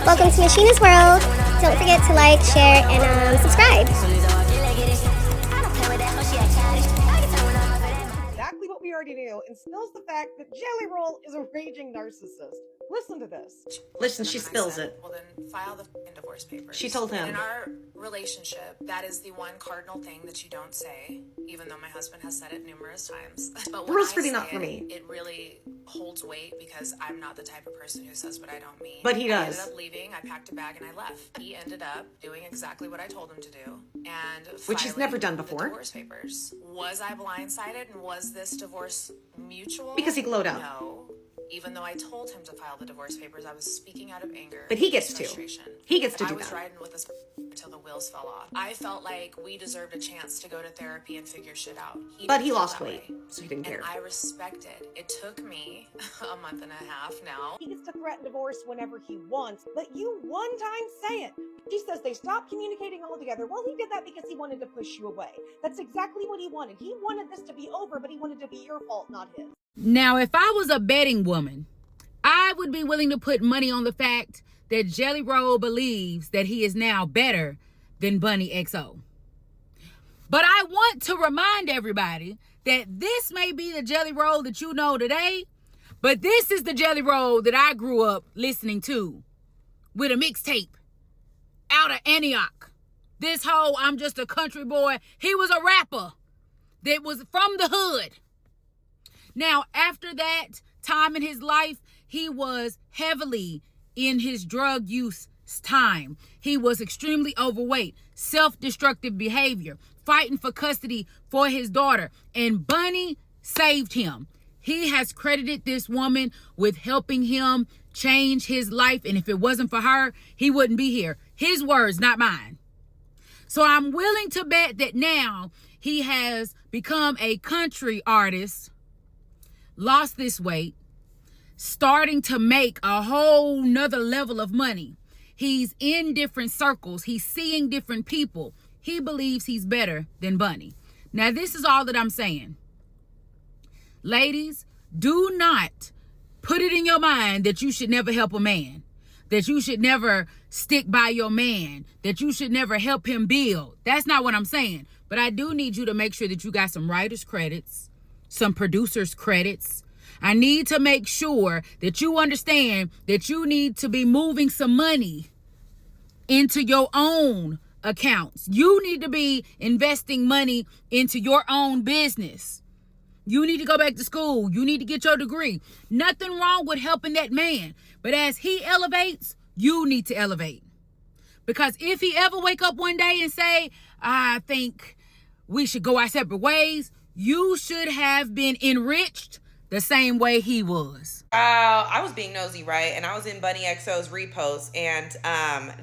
Welcome to Miss.sheeena's world. Don't forget to like, share, and subscribe. Exactly what we already knew, and spills the fact that Jelly Roll is a raging narcissist. Listen to this. Listen, she spills it. Well, then file the divorce papers. She told him. In our relationship, that is the one cardinal thing that you don't say, even though my husband has said it numerous times. But when Rules I pretty say not for it, me. it really holds weight because I'm not the type of person who says what I don't mean. But he I does. ended up leaving. I packed a bag and I left. He ended up doing exactly what I told him to do, and Which he's never done before. The divorce papers. Was I blindsided, and was this divorce mutual? Because he glowed up. No. Even though I told him to file the divorce papers, I was speaking out of anger. But he gets to. Frustration. He gets to do I was that. riding with this until the wheels fell off. I felt like we deserved a chance to go to therapy and figure shit out. But he didn't feel lost that weight, way. so he didn't care. And I respect it. It took me a month and a half now. He gets to threaten divorce whenever he wants, but you one time say it. She says they stopped communicating altogether. Well, he did that because he wanted to push you away. That's exactly what he wanted. He wanted this to be over, but he wanted to be your fault, not his. Now, if I was a betting woman, I would be willing to put money on the fact that Jelly Roll believes that he is now better than Bunnie XO. But I want to remind everybody that this may be the Jelly Roll that you know today, but this is the Jelly Roll that I grew up listening to with a mixtape out of Antioch. This whole I'm just a country boy. He was a rapper that was from the hood. Now, after that time in his life, he was heavily in his drug use time. He was extremely overweight, self-destructive behavior, fighting for custody for his daughter. And Bunnie saved him. He has credited this woman with helping him change his life. And if it wasn't for her, he wouldn't be here. His words, not mine. So I'm willing to bet that now he has become a country artist, lost this weight, starting to make a whole nother level of money. He's in different circles. He's seeing different people. He believes he's better than Bunnie. Now, this is all that I'm saying. Ladies, do not put it in your mind that you should never help a man, that you should never stick by your man, that you should never help him build. That's not what I'm saying. But I do need you to make sure that you got some writer's credits, some producer's credits. I need to make sure that you understand that you need to be moving some money into your own accounts. You need to be investing money into your own business. You need to go back to school. You need to get your degree. Nothing wrong with helping that man. But as he elevates, you need to elevate. Because if he ever wake up one day and say, I think we should go our separate ways, you should have been enriched the same way he was. I was being nosy, right? And I was in Bunnie XO's repost, and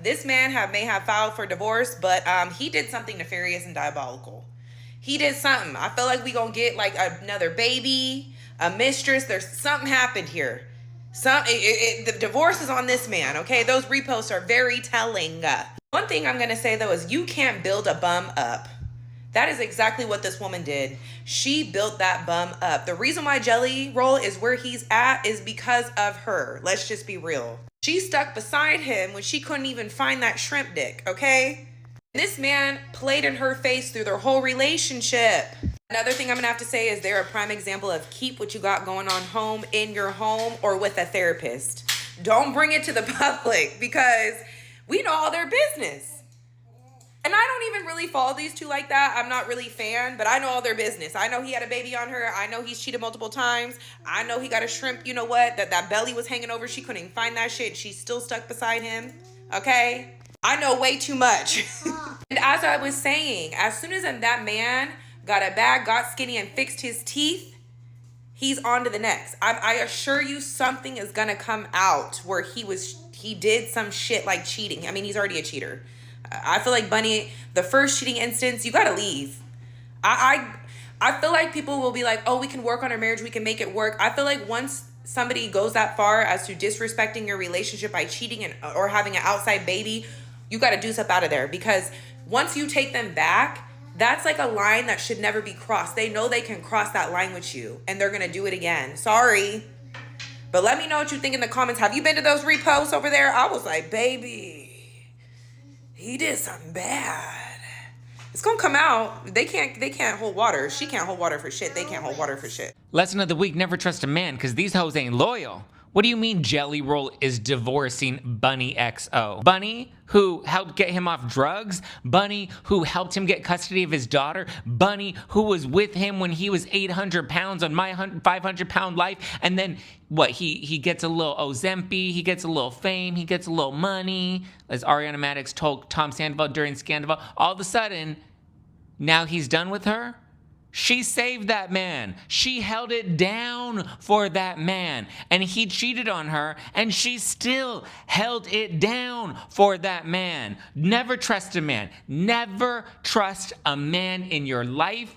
this man may have filed for divorce, but he did something nefarious and diabolical. He did something. I feel like we gonna get like another baby, a mistress. There's something happened here. The divorce is on this man, okay? Those reposts are very telling. One thing I'm gonna say though is you can't build a bum up. That is exactly what this woman did. She built that bum up. The reason why Jelly Roll is where he's at is because of her. Let's just be real. She stuck beside him when she couldn't even find that shrimp dick, okay? This man played in her face through their whole relationship. Another thing I'm gonna have to say is they're a prime example of keep what you got going on home in your home or with a therapist. Don't bring it to the public because we know all their business. And I don't even really follow these two like that. I'm not really a fan, but I know all their business. I know he had a baby on her. I know he's cheated multiple times. I know he got a shrimp, you know what, that belly was hanging over. She couldn't even find that shit. She's still stuck beside him, okay? I know way too much. And as I was saying, as soon as that man got a bag, got skinny, and fixed his teeth, he's on to the next. I assure you something is going to come out where he did some shit like cheating. I mean, he's already a cheater. I feel like Bunnie, the first cheating instance, you gotta leave. I feel like people will be like, oh, we can work on our marriage, we can make it work. I feel like once somebody goes that far as to disrespecting your relationship by cheating or having an outside baby, you gotta do stuff out of there. Because once you take them back, that's like a line that should never be crossed. They know they can cross that line with you and they're gonna do it again. Sorry. But let me know what you think in the comments. Have you been to those reposts over there? I was like, baby, he did something bad. It's gonna come out. They can't hold water. She can't hold water for shit. They can't hold water for shit. Lesson of the week, never trust a man, because these hoes ain't loyal. What do you mean Jelly Roll is divorcing Bunnie XO? Bunnie, who helped get him off drugs? Bunnie, who helped him get custody of his daughter? Bunnie, who was with him when he was 800 pounds on my 500-pound life? And then, what, he gets a little Ozempic, he gets a little fame, he gets a little money, as Ariana Madix told Tom Sandoval during Scandoval. All of a sudden, now he's done with her? She saved that man. She held it down for that man. And he cheated on her, and she still held it down for that man. Never trust a man. Never trust a man in your life.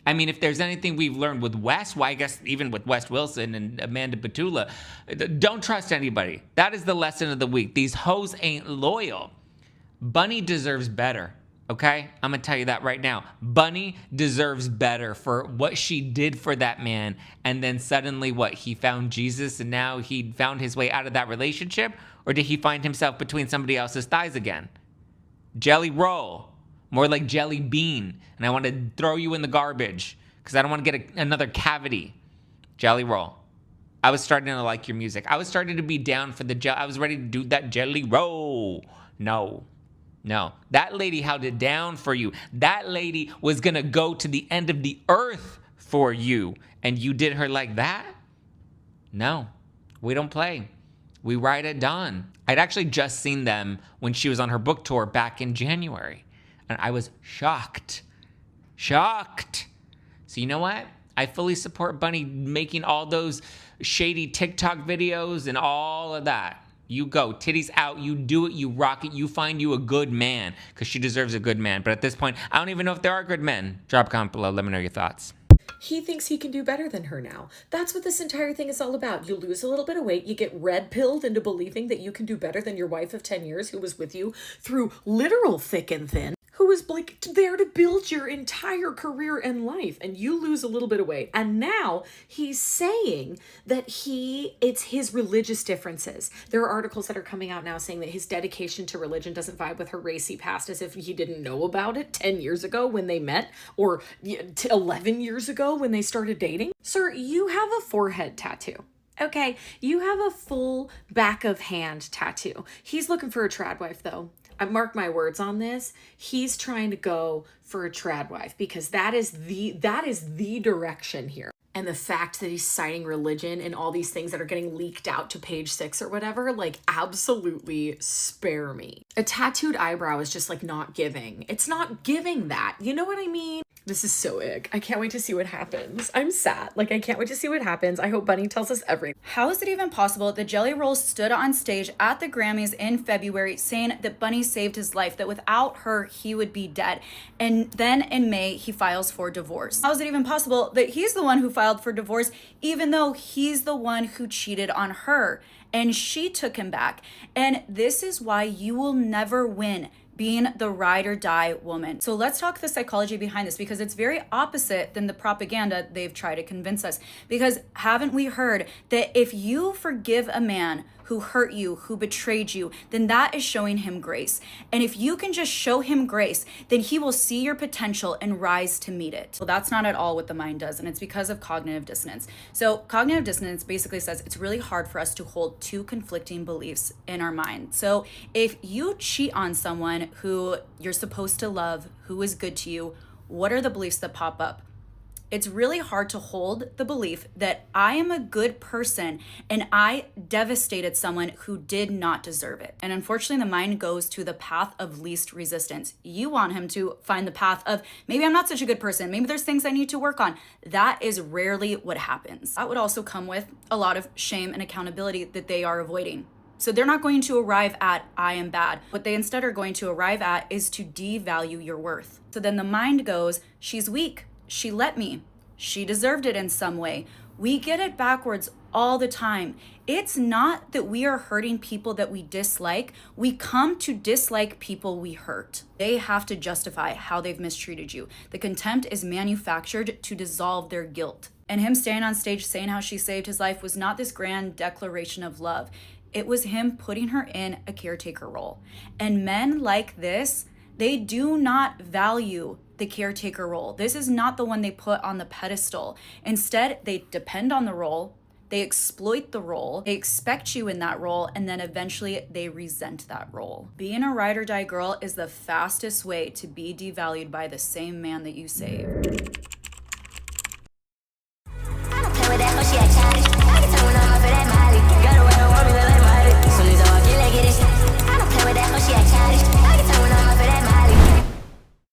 I mean, if there's anything we've learned with West, well, I guess even with West Wilson and Amanda Petula, don't trust anybody. That is the lesson of the week. These hoes ain't loyal. Bunnie deserves better. Okay, I'm gonna tell you that right now. Bunnie deserves better for what she did for that man, and then suddenly what? He found Jesus and now he found his way out of that relationship? Or did he find himself between somebody else's thighs again? Jelly Roll, more like Jelly Bean, and I want to throw you in the garbage because I don't want to get another cavity. Jelly Roll. I was starting to like your music. I was starting to be down for I was ready to do that Jelly Roll. No, that lady held it down for you. That lady was going to go to the end of the earth for you. And you did her like that? No, we don't play. We ride at dawn. I'd actually just seen them when she was on her book tour back in January. And I was shocked. So you know what? I fully support Bunnie making all those shady TikTok videos and all of that. You go, titties out, you do it, you rock it, you find you a good man, because she deserves a good man. But at this point, I don't even know if there are good men. Drop a comment below, let me know your thoughts. He thinks he can do better than her now. That's what this entire thing is all about. You lose a little bit of weight, you get red-pilled into believing that you can do better than your wife of 10 years who was with you through literal thick and thin, who was like there to build your entire career and life, and you lose a little bit of weight. And now he's saying that it's his religious differences. There are articles that are coming out now saying that his dedication to religion doesn't vibe with her racy past, as if he didn't know about it 10 years ago when they met, or 11 years ago when they started dating. Sir, you have a forehead tattoo. Okay, you have a full back of hand tattoo. He's looking for a trad wife though. I mark my words on this. He's trying to go for a trad wife because that is the direction here. And the fact that he's citing religion and all these things that are getting leaked out to Page 6 or whatever, like, absolutely spare me. A tattooed eyebrow is just like not giving. It's not giving that. You know what I mean? This is so ick. I can't wait to see what happens. I'm sad. Like, I can't wait to see what happens. I hope Bunnie tells us everything. How is it even possible that Jelly Roll stood on stage at the Grammys in February saying that Bunnie saved his life, that without her, he would be dead? And then in May, he files for divorce. How is it even possible that he's the one who filed for divorce, even though he's the one who cheated on her and she took him back? And this is why you will never win being the ride or die woman. So let's talk the psychology behind this, because it's very opposite than the propaganda they've tried to convince us. Because haven't we heard that if you forgive a man who hurt you, who betrayed you, then that is showing him grace. And if you can just show him grace, then he will see your potential and rise to meet it. Well, that's not at all what the mind does, and it's because of cognitive dissonance. So cognitive dissonance basically says it's really hard for us to hold two conflicting beliefs in our mind. So if you cheat on someone who you're supposed to love, who is good to you, what are the beliefs that pop up? It's really hard to hold the belief that I am a good person and I devastated someone who did not deserve it. And unfortunately, the mind goes to the path of least resistance. You want him to find the path of, maybe I'm not such a good person, maybe there's things I need to work on. That is rarely what happens. That would also come with a lot of shame and accountability that they are avoiding. So they're not going to arrive at, I am bad. What they instead are going to arrive at is to devalue your worth. So then the mind goes, she's weak. She let me. She deserved it in some way. We get it backwards all the time. It's not that we are hurting people that we dislike. We come to dislike people we hurt. They have to justify how they've mistreated you. The contempt is manufactured to dissolve their guilt. And him staying on stage saying how she saved his life was not this grand declaration of love. It was him putting her in a caretaker role. And men like this, they do not value the caretaker role. This is not the one they put on the pedestal. Instead, they depend on the role, they exploit the role, they expect you in that role, and then eventually they resent that role. Being a ride or die girl is the fastest way to be devalued by the same man that you saved.